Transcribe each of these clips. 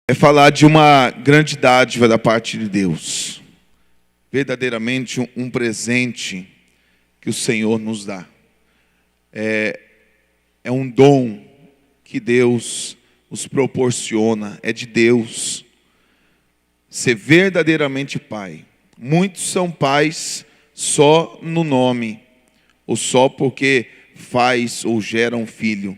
É falar de uma grande dádiva da parte de Deus. Verdadeiramente um presente que o Senhor nos dá. É um dom que Deus nos proporciona, é de Deus. Ser verdadeiramente pai. Muitos são pais só no nome, ou só porque faz ou gera um filho.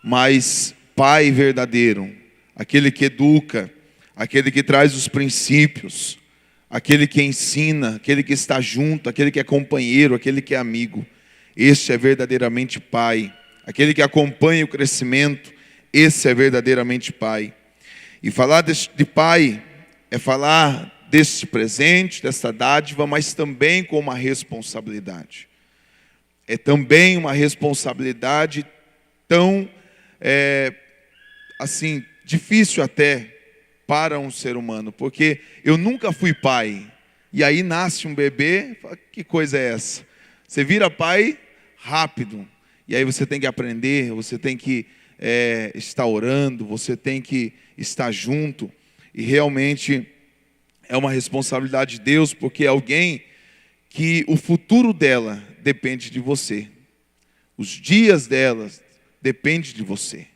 Mas pai verdadeiro, aquele que educa, aquele que traz os princípios, aquele que ensina, aquele que está junto, aquele que é companheiro, aquele que é amigo. Este é verdadeiramente pai. Aquele que acompanha o crescimento, esse é verdadeiramente pai. E falar de pai é falar deste presente, desta dádiva, mas também com uma responsabilidade. É também uma responsabilidade tão, difícil até para um ser humano, porque eu nunca fui pai. E aí nasce um bebê, que coisa é essa? Você vira pai rápido. E aí você tem que aprender, você tem que estar orando, você tem que estar junto. E realmente é uma responsabilidade de Deus, porque é alguém que o futuro dela depende de você. Os dias dela dependem de você.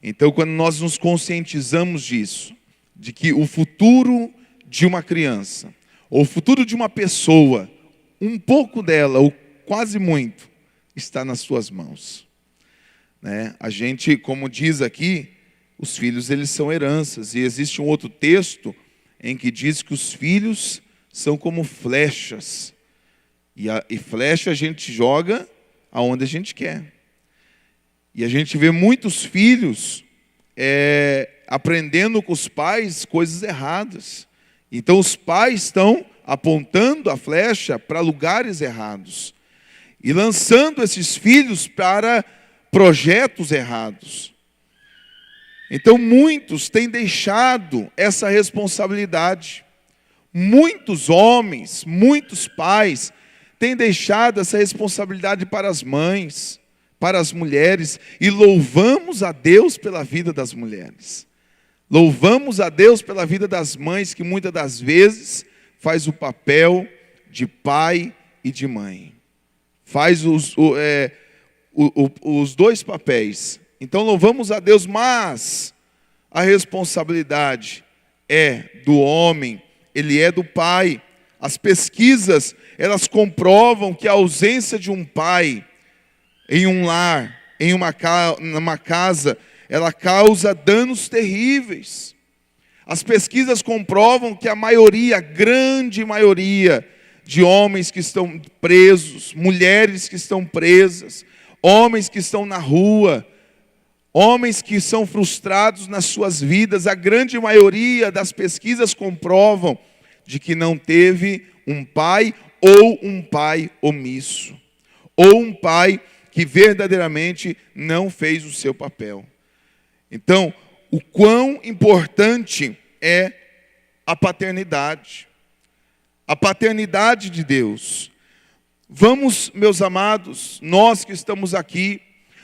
Então, quando nós nos conscientizamos disso, de que o futuro de uma criança, ou o futuro de uma pessoa, um pouco dela, ou quase muito, está nas suas mãos. A gente, como diz aqui, os filhos eles são heranças. E existe um outro texto em que diz que os filhos são como flechas. E flecha a gente joga aonde a gente quer. E a gente vê muitos filhos aprendendo com os pais coisas erradas. Então os pais estão apontando a flecha para lugares errados. E lançando esses filhos para projetos errados. Então muitos têm deixado essa responsabilidade. Muitos homens, muitos pais têm deixado essa responsabilidade para as mães, para as mulheres. E louvamos a Deus pela vida das mulheres. Louvamos a Deus pela vida das mães, que muitas das vezes faz o papel de pai e de mãe. Faz os dois papéis. Então louvamos a Deus, mas a responsabilidade é do homem, ele é do pai. As pesquisas, elas comprovam que a ausência de um pai em um lar, numa casa, ela causa danos terríveis. As pesquisas comprovam que a grande maioria de homens que estão presos, mulheres que estão presas, homens que estão na rua, homens que são frustrados nas suas vidas, a grande maioria das pesquisas comprovam de que não teve um pai ou um pai omisso, ou um pai que verdadeiramente não fez o seu papel. Então, o quão importante é a paternidade. A paternidade de Deus. Vamos, meus amados, nós que estamos aqui,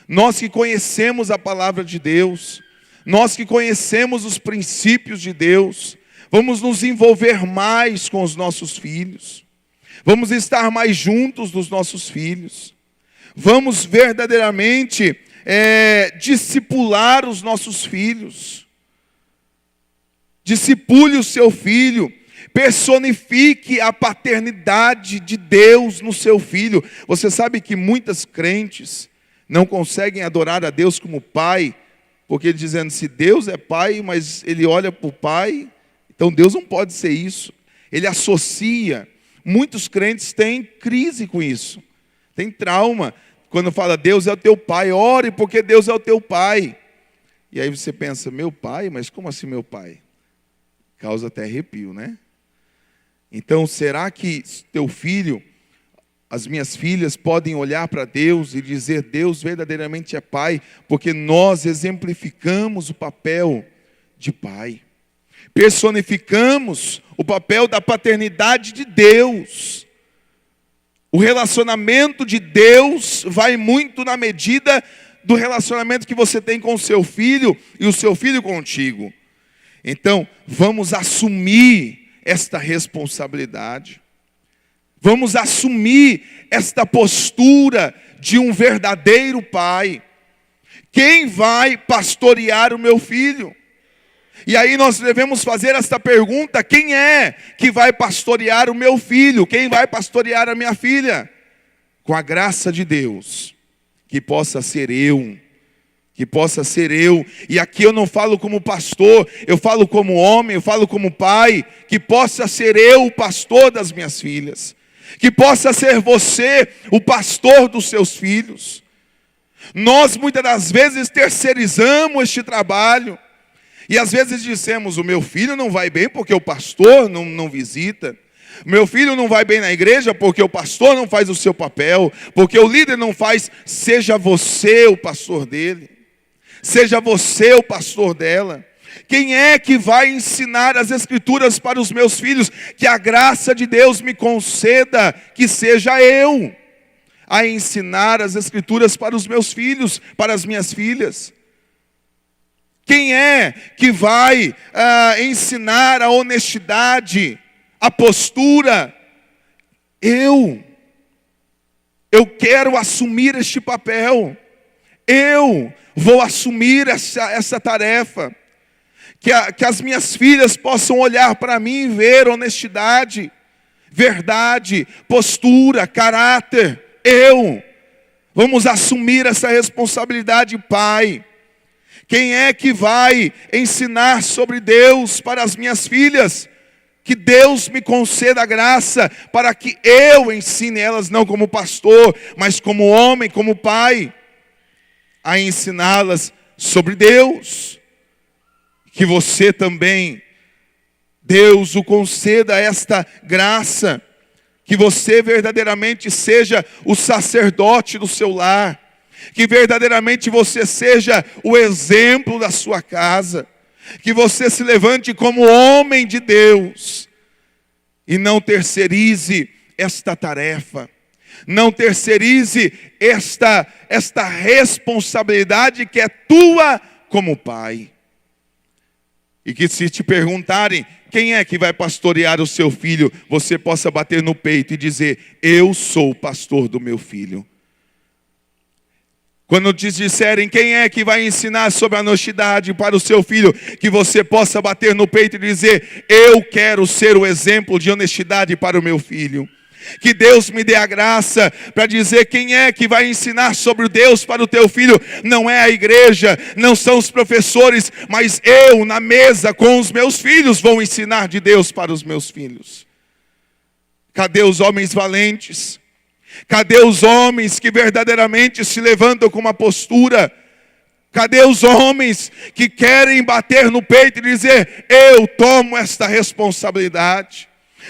nós que conhecemos a palavra de Deus, nós que conhecemos os princípios de Deus, vamos nos envolver mais com os nossos filhos, vamos estar mais juntos dos nossos filhos, vamos verdadeiramente discipular os nossos filhos. Discipule o seu filho. Personifique a paternidade de Deus no seu filho. Você sabe que muitas crentes não conseguem adorar a Deus como pai, porque dizendo, se Deus é pai, mas ele olha para o pai, então Deus não pode ser isso. Ele associa. Muitos crentes têm crise com isso, tem trauma. Quando fala Deus é o teu pai, ore porque Deus é o teu pai. E aí você pensa, meu pai? Mas como assim meu pai? Causa até arrepio, né? Então, será que teu filho, as minhas filhas, podem olhar para Deus e dizer, Deus verdadeiramente é pai, porque nós exemplificamos o papel de pai. Personificamos o papel da paternidade de Deus. O relacionamento de Deus vai muito na medida do relacionamento que você tem com o seu filho e o seu filho contigo. Então, vamos assumir esta responsabilidade. Vamos assumir esta postura de um verdadeiro pai. Quem vai pastorear o meu filho? E aí nós devemos fazer esta pergunta: quem é que vai pastorear o meu filho? Quem vai pastorear a minha filha? Com a graça de Deus, que possa ser eu. Que possa ser eu. E aqui eu não falo como pastor, eu falo como homem, eu falo como pai. Que possa ser eu o pastor das minhas filhas. Que possa ser você o pastor dos seus filhos. Nós muitas das vezes terceirizamos este trabalho. E às vezes dizemos: o meu filho não vai bem porque o pastor não visita. Meu filho não vai bem na igreja porque o pastor não faz o seu papel. Porque o líder não faz. Seja você o pastor dele. Seja você o pastor dela. Quem é que vai ensinar as escrituras para os meus filhos? Que a graça de Deus me conceda que seja eu a ensinar as escrituras para os meus filhos, para as minhas filhas. Quem é que vai ensinar a honestidade, a postura? Eu quero assumir este papel. Eu vou assumir essa tarefa. Que as minhas filhas possam olhar para mim e ver honestidade, verdade, postura, caráter. Vamos assumir essa responsabilidade, pai. Quem é que vai ensinar sobre Deus para as minhas filhas? Que Deus me conceda a graça para que eu ensine elas, não como pastor, mas como homem, como pai, a ensiná-las sobre Deus. Que você também, Deus o conceda esta graça, que você verdadeiramente seja o sacerdote do seu lar, que verdadeiramente você seja o exemplo da sua casa, que você se levante como homem de Deus, e não terceirize esta tarefa, não terceirize esta responsabilidade que é tua como pai. E que se te perguntarem, quem é que vai pastorear o seu filho, você possa bater no peito e dizer: eu sou o pastor do meu filho. Quando te disserem quem é que vai ensinar sobre a honestidade para o seu filho, que você possa bater no peito e dizer: eu quero ser o exemplo de honestidade para o meu filho. Que Deus me dê a graça para dizer quem é que vai ensinar sobre Deus para o teu filho. Não é a igreja, não são os professores, mas eu na mesa com os meus filhos vou ensinar de Deus para os meus filhos. Cadê os homens valentes? Cadê os homens que verdadeiramente se levantam com uma postura? Cadê os homens que querem bater no peito e dizer: eu tomo esta responsabilidade?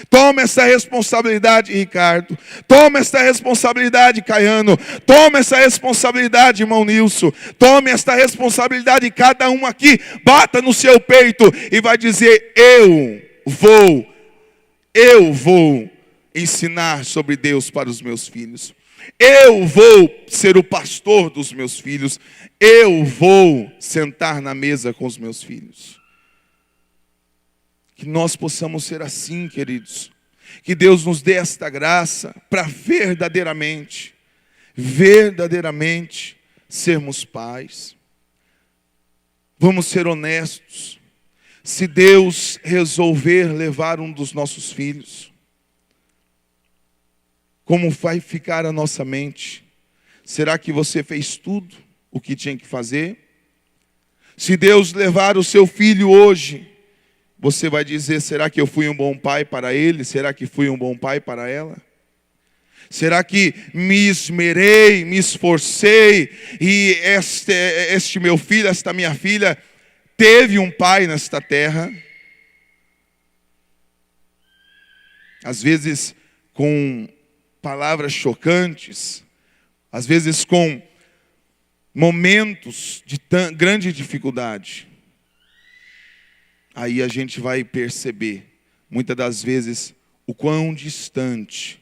Toma essa responsabilidade, Ricardo. Toma essa responsabilidade, Caiano. Toma essa responsabilidade, irmão Nilson. Tome esta responsabilidade, cada um aqui. Bata no seu peito e vai dizer: eu vou ensinar sobre Deus para os meus filhos. Eu vou ser o pastor dos meus filhos. Eu vou sentar na mesa com os meus filhos. Que nós possamos ser assim, queridos. Que Deus nos dê esta graça para verdadeiramente sermos pais. Vamos ser honestos. Se Deus resolver levar um dos nossos filhos, como vai ficar a nossa mente? Será que você fez tudo o que tinha que fazer? Se Deus levar o seu filho hoje, você vai dizer: será que eu fui um bom pai para ele? Será que fui um bom pai para ela? Será que me esmerei, me esforcei e este meu filho, esta minha filha teve um pai nesta terra? Às vezes com palavras chocantes, às vezes com momentos de grande dificuldade. Aí a gente vai perceber, muitas das vezes, o quão distante,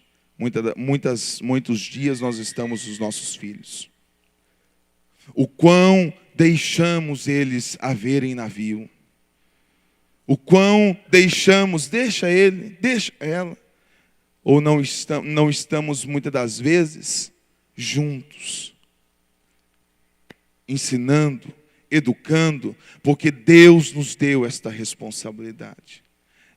muitos dias nós estamos dos nossos filhos. O quão deixamos eles a verem navio. O quão deixa ele, deixa ela, ou não estamos muitas das vezes juntos, ensinando, educando, porque Deus nos deu esta responsabilidade.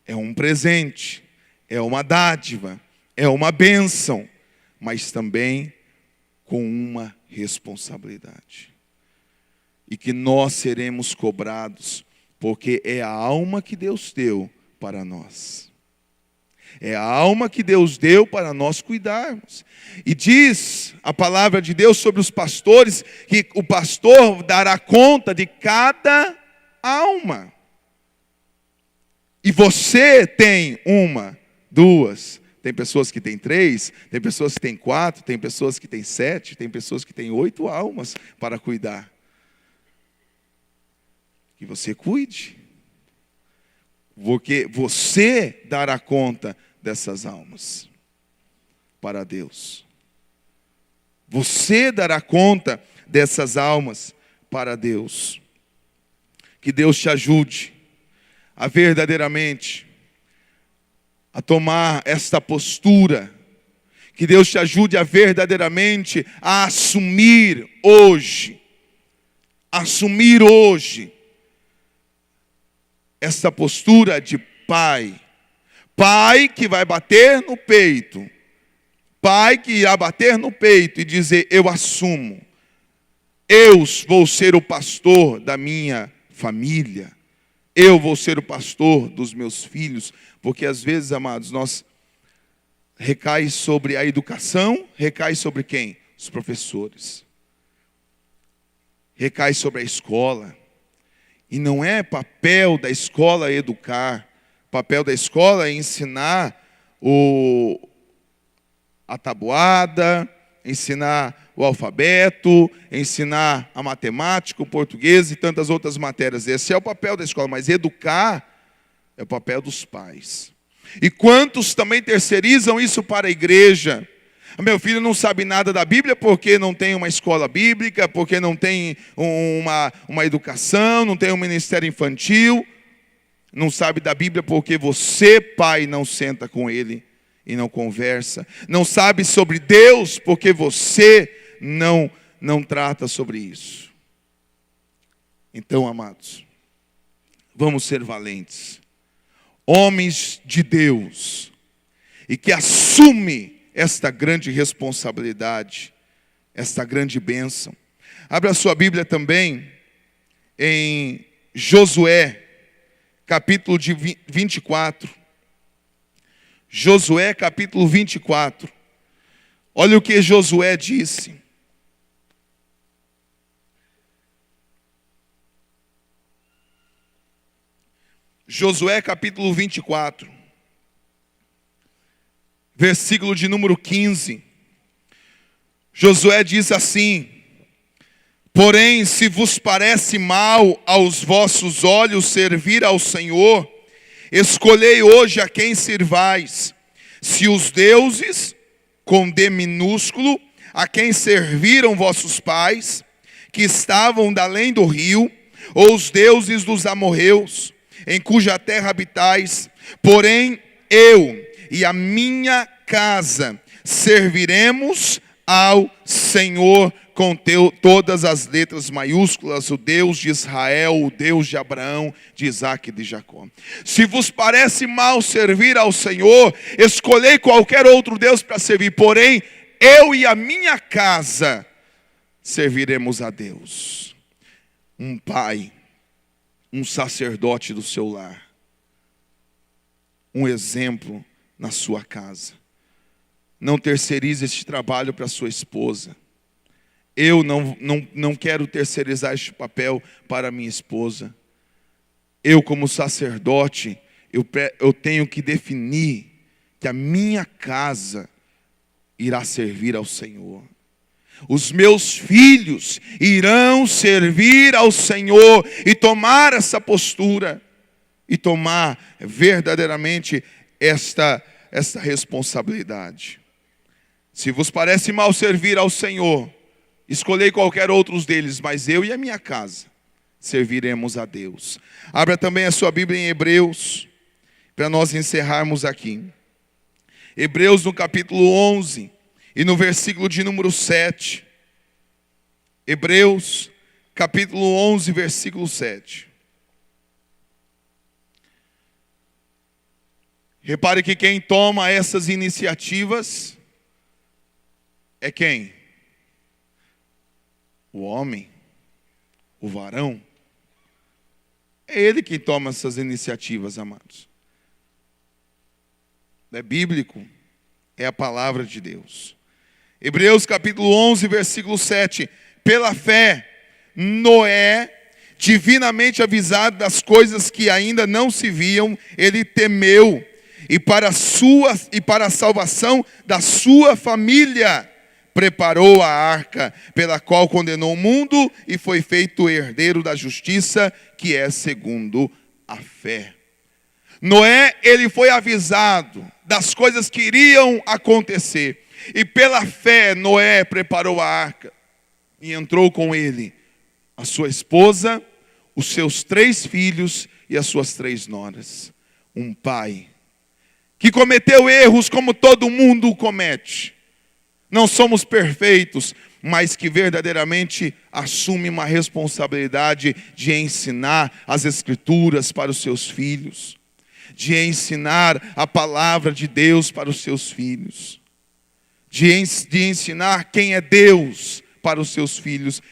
É um presente, é uma dádiva, é uma bênção, mas também com uma responsabilidade. E que nós seremos cobrados, porque é a alma que Deus deu para nós. É a alma que Deus deu para nós cuidarmos. E diz a palavra de Deus sobre os pastores, que o pastor dará conta de cada alma. E você tem uma, duas, tem pessoas que têm 3, tem pessoas que têm 4, tem pessoas que têm 7, tem pessoas que têm 8 almas para cuidar. Que você cuide, porque você dará conta dessas almas para Deus. Você dará conta dessas almas para Deus. Que Deus te ajude a verdadeiramente a tomar esta postura. Que Deus te ajude a verdadeiramente a assumir hoje esta postura de pai. Pai que vai bater no peito. Pai que irá bater no peito e dizer: eu assumo. Eu vou ser o pastor da minha família. Eu vou ser o pastor dos meus filhos. Porque às vezes, amados, nós recai sobre a educação, recai sobre quem? Os professores. Recai sobre a escola. E não é papel da escola educar. Papel da escola é ensinar a tabuada, ensinar o alfabeto, ensinar a matemática, o português e tantas outras matérias. Esse é o papel da escola, mas educar é o papel dos pais. E quantos também terceirizam isso para a igreja? Meu filho não sabe nada da Bíblia porque não tem uma escola bíblica, porque não tem uma educação, não tem um ministério infantil. Não sabe da Bíblia porque você, pai, não senta com ele e não conversa. Não sabe sobre Deus porque você não trata sobre isso. Então, amados, vamos ser valentes. Homens de Deus. E que assume esta grande responsabilidade, esta grande bênção. Abra a sua Bíblia também em Josué, capítulo 24. Josué, capítulo 24. Olha o que Josué disse. Josué, capítulo 24. Versículo de número 15. Josué diz assim: porém, se vos parece mal aos vossos olhos servir ao Senhor, escolhei hoje a quem sirvais, se os deuses, com D minúsculo, a quem serviram vossos pais, que estavam da além do rio, ou os deuses dos amorreus, em cuja terra habitais. Porém, eu e a minha casa serviremos ao Senhor com todas as letras maiúsculas, o Deus de Israel, o Deus de Abraão, de Isaac e de Jacó. Se vos parece mal servir ao Senhor, escolhei qualquer outro Deus para servir. Porém, eu e a minha casa serviremos a Deus. Um pai, um sacerdote do seu lar, um exemplo na sua casa. Não terceirize este trabalho para sua esposa. Eu não quero terceirizar este papel para minha esposa. Eu, como sacerdote, eu tenho que definir que a minha casa irá servir ao Senhor. Os meus filhos irão servir ao Senhor e tomar essa postura e tomar verdadeiramente esta responsabilidade. Se vos parece mal servir ao Senhor, escolhei qualquer outro deles, mas eu e a minha casa serviremos a Deus. Abra também a sua Bíblia em Hebreus, para nós encerrarmos aqui. Hebreus no capítulo 11 e no versículo de número 7. Hebreus capítulo 11, versículo 7. Repare que quem toma essas iniciativas é quem? O homem, o varão. É ele quem toma essas iniciativas, amados. É bíblico, é a palavra de Deus. Hebreus capítulo 11, versículo 7. Pela fé, Noé, divinamente avisado das coisas que ainda não se viam, ele temeu, e para a salvação da sua família, preparou a arca, pela qual condenou o mundo e foi feito herdeiro da justiça, que é segundo a fé. Noé, ele foi avisado das coisas que iriam acontecer, e pela fé Noé preparou a arca, e entrou com ele a sua esposa, os seus 3 filhos e as suas 3 noras. Um pai que cometeu erros como todo mundo comete. Não somos perfeitos, mas que verdadeiramente assume uma responsabilidade de ensinar as Escrituras para os seus filhos, de ensinar a palavra de Deus para os seus filhos, de ensinar quem é Deus para os seus filhos.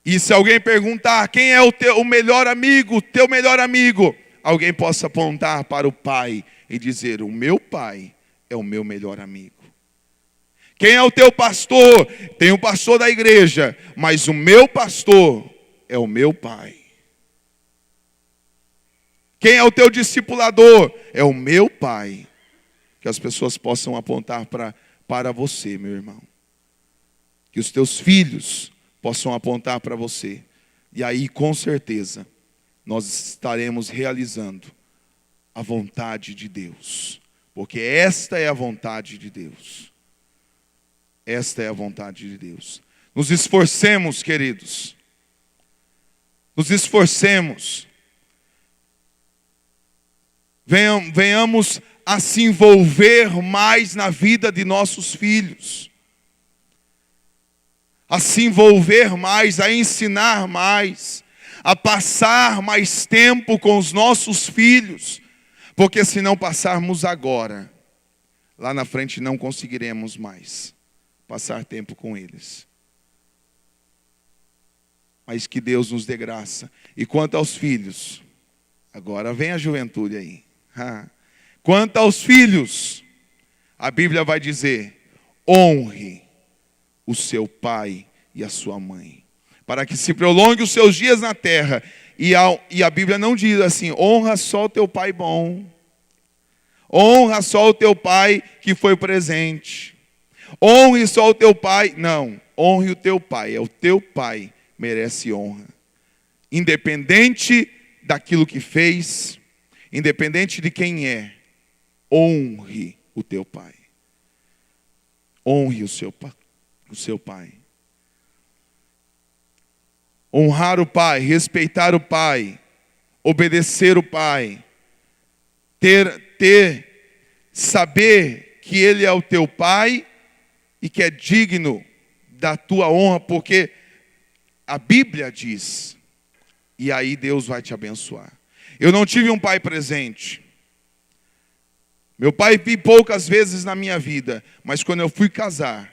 E se alguém perguntar quem é o melhor amigo, teu melhor amigo, alguém possa apontar para o pai e dizer: o meu pai é o meu melhor amigo. Quem é o teu pastor? Tem o pastor da igreja, mas o meu pastor é o meu pai. Quem é o teu discipulador? É o meu pai. Que as pessoas possam apontar para você, meu irmão. Que os teus filhos possam apontar para você. E aí, com certeza, nós estaremos realizando a vontade de Deus. Porque esta é a vontade de Deus. Esta é a vontade de Deus. Nos esforcemos, queridos. Nos esforcemos. Venhamos a se envolver mais na vida de nossos filhos. A se envolver mais, a ensinar mais, a passar mais tempo com os nossos filhos, porque se não passarmos agora, lá na frente não conseguiremos mais passar tempo com eles. Mas que Deus nos dê graça. E quanto aos filhos, agora vem a juventude aí. Quanto aos filhos, a Bíblia vai dizer: honre o seu pai e a sua mãe, para que se prolongue os seus dias na terra. E a Bíblia não diz assim: honra só o teu pai bom, honra só o teu pai que foi presente, honre só o teu pai. Não, honre o teu pai, é o teu pai merece honra, independente daquilo que fez, independente de quem é. Honre o teu pai, honre o seu pai. Honrar o pai, respeitar o pai, obedecer o pai, saber que ele é o teu pai e que é digno da tua honra, porque a Bíblia diz, e aí Deus vai te abençoar. Eu não tive um pai presente. Meu pai vi poucas vezes na minha vida, mas quando eu fui casar,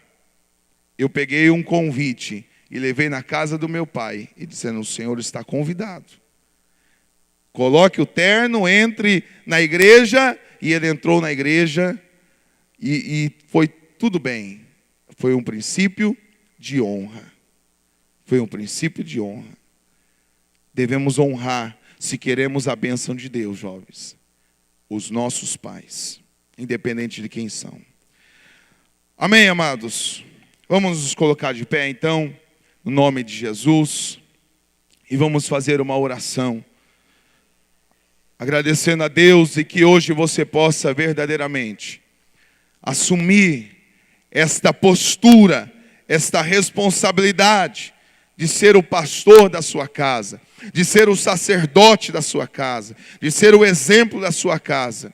eu peguei um convite e levei na casa do meu pai, e dizendo: o senhor está convidado. Coloque o terno, entre na igreja. E ele entrou na igreja e foi tudo bem. Foi um princípio de honra. Foi um princípio de honra. Devemos honrar, se queremos a bênção de Deus, jovens, os nossos pais, independente de quem são. Amém, amados? Vamos nos colocar de pé, então, no nome de Jesus, e vamos fazer uma oração, agradecendo a Deus, e que hoje você possa verdadeiramente assumir esta postura, esta responsabilidade de ser o pastor da sua casa, de ser o sacerdote da sua casa, de ser o exemplo da sua casa.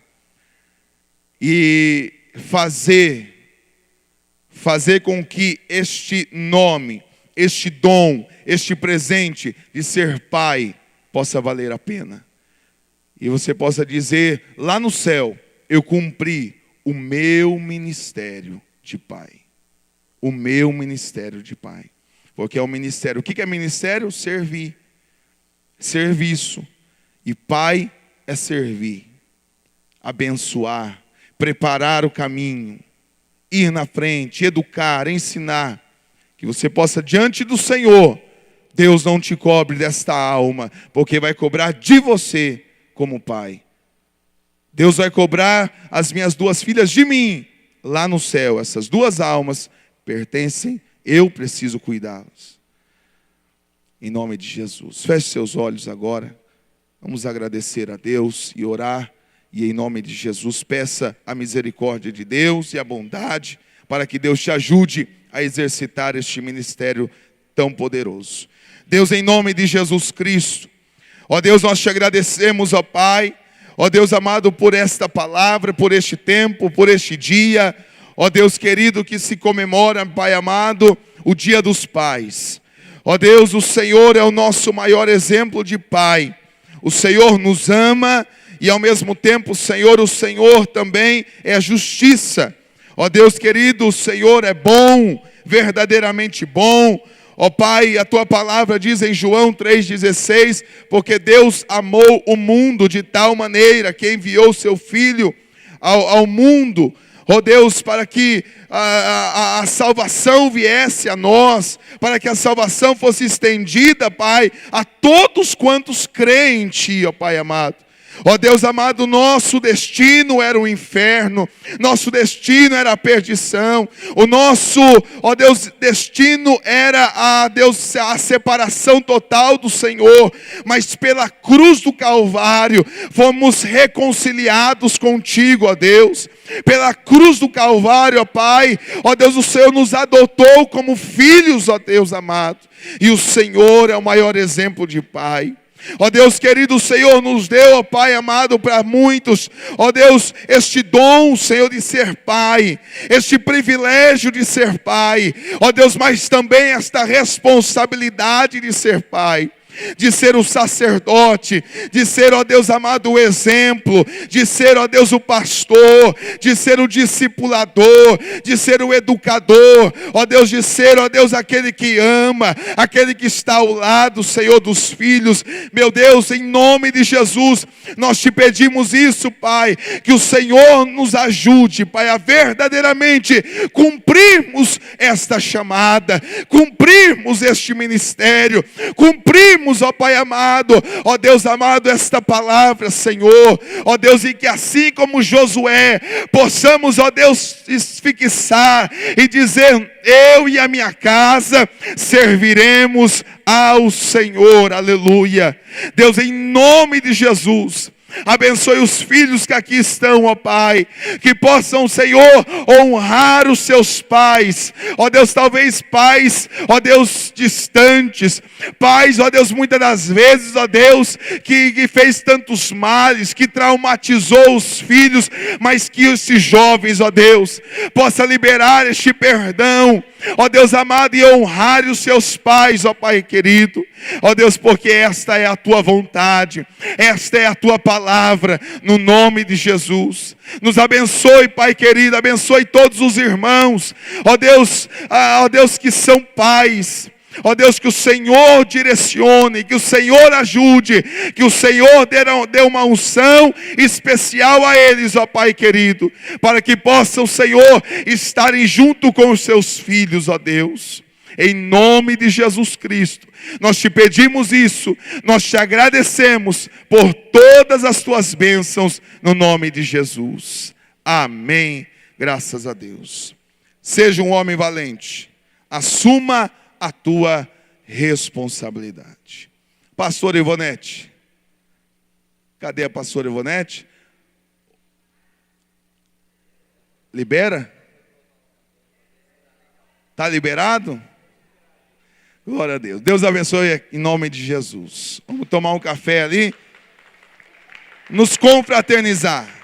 E fazer com que este nome, este dom, este presente de ser pai possa valer a pena. E você possa dizer lá no céu: eu cumpri o meu ministério de pai. O meu ministério de pai. Porque é o ministério. O que é ministério? Servir. Serviço. E pai é servir. Abençoar. Preparar o caminho. Ir na frente. Educar. Ensinar. Que você possa, diante do Senhor, Deus não te cobre desta alma, porque vai cobrar de você como pai. Deus vai cobrar as minhas 2 filhas de mim, lá no céu. Essas 2 almas pertencem, eu preciso cuidá-las. Em nome de Jesus. Feche seus olhos agora. Vamos agradecer a Deus e orar. E em nome de Jesus, peça a misericórdia de Deus e a bondade, para que Deus te ajude a exercitar este ministério tão poderoso. Deus, em nome de Jesus Cristo, ó Deus, nós te agradecemos, ó Pai, ó Deus amado, por esta palavra, por este tempo, por este dia, ó Deus querido, que se comemora, Pai amado, o Dia dos Pais. Ó Deus, o Senhor é o nosso maior exemplo de pai. O Senhor nos ama e ao mesmo tempo, o Senhor também é a justiça. Ó Deus querido, o Senhor é bom, verdadeiramente bom. Ó Pai, a Tua palavra diz em João 3,16, porque Deus amou o mundo de tal maneira que enviou o Seu Filho ao mundo, ó Deus, para que a salvação viesse a nós, para que a salvação fosse estendida, Pai, a todos quantos creem em Ti, ó Pai amado. Ó Deus amado, nosso destino era o inferno, nosso destino era a perdição, o nosso, ó Deus, destino era a separação total do Senhor, mas pela cruz do Calvário fomos reconciliados contigo, ó Deus. Pela cruz do Calvário, ó Pai, ó Deus, o Senhor nos adotou como filhos, ó Deus amado, e o Senhor é o maior exemplo de pai. Ó Deus querido, o Senhor nos deu, ó Pai amado, para muitos, ó Deus, este dom, Senhor, de ser pai, este privilégio de ser pai, ó Deus, mas também esta responsabilidade de ser pai, de ser o sacerdote, de ser, ó Deus amado, o exemplo, de ser, ó Deus, o pastor, de ser o discipulador, de ser o educador, ó Deus, de ser, ó Deus, aquele que ama, aquele que está ao lado, Senhor, dos filhos. Meu Deus, em nome de Jesus, nós te pedimos isso, Pai, que o Senhor nos ajude, Pai, a verdadeiramente cumprirmos esta chamada, cumprirmos este ministério, cumprirmos, ó Pai amado, ó Deus amado, esta palavra, Senhor, ó Deus, e que assim como Josué, possamos, ó Deus, fixar e dizer: eu e a minha casa serviremos ao Senhor, aleluia. Deus, em nome de Jesus, abençoe os filhos que aqui estão, ó Pai, que possam, Senhor, honrar os seus pais, ó Deus, talvez pais, ó Deus, distantes, pais, ó Deus, muitas das vezes, ó Deus, que fez tantos males, que traumatizou os filhos, mas que esses jovens, ó Deus, possa liberar este perdão, ó Deus amado, e honrar os seus pais, ó Pai querido, ó Deus, porque esta é a Tua vontade, esta é a Tua palavra, no nome de Jesus. Nos abençoe, Pai querido, abençoe todos os irmãos, ó Deus, que são pais. Ó Deus, que o Senhor direcione, que o Senhor ajude, que o Senhor dê uma unção especial a eles, ó Pai querido, para que possam, Senhor, estarem junto com os seus filhos, ó Deus. Em nome de Jesus Cristo, nós te pedimos isso, nós te agradecemos por todas as tuas bênçãos, no nome de Jesus. Amém. Graças a Deus. Seja um homem valente, assuma a tua responsabilidade. Pastor Ivonete, cadê a pastora Ivonete? Libera? Está liberado? Glória a Deus. Deus abençoe em nome de Jesus. Vamos tomar um café ali. Nos confraternizar.